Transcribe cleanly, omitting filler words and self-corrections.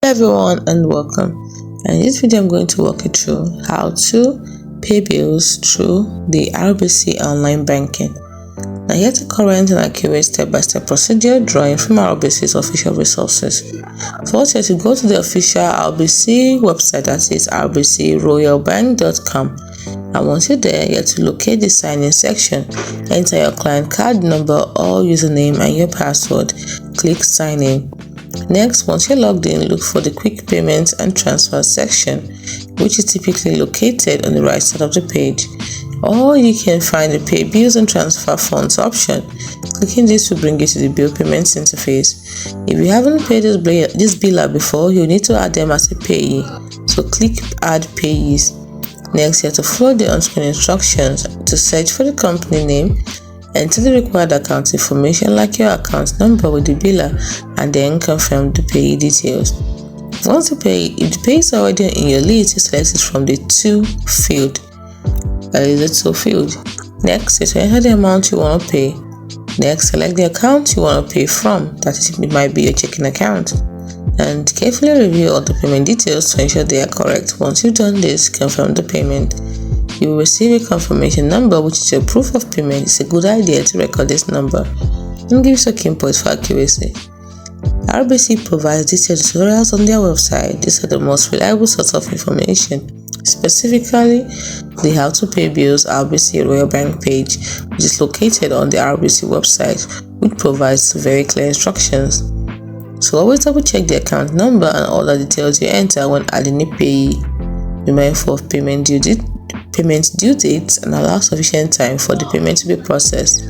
Hello everyone and welcome. And in this video I'm going to walk you through how to pay bills through the RBC online banking. Now here's a current and accurate step-by-step procedure drawing from RBC's official resources. First, you have to go to the official RBC website, that is rbcroyalbank.com. And once you're there, you have to locate the sign-in section, enter your client card number or username and your password, click sign in. Next, once you're logged in, look for the quick payments and transfer section, which is typically located on the right side of the page. Or you can find the pay bills and transfer funds option. Clicking this will bring you to the bill payments interface. If you haven't paid this biller before, you need to add them as a payee. So click add payees. Next, you have to follow the on-screen instructions to search for the company name, enter the required account information like your account number with the biller, and then confirm the payee details. Once if the pay is already in your list, you select it from the to field. That is the to field. Next is to enter the amount you want to pay. Next, select the account you want to pay from. That is, it might be your checking account. And carefully review all the payment details to ensure they are correct. Once you've done this, confirm the payment. You will receive a confirmation number, which is your proof of payment. It's a good idea to record this number and give some points for accuracy. RBC provides detailed tutorials on their website. These are the most reliable source of information, specifically the How to Pay Bills RBC Royal Bank page, which is located on the RBC website, which provides very clear instructions. So always double check the account number and all the details you enter when adding a payee. Be mindful of payment due dates and allow sufficient time for the payment to be processed.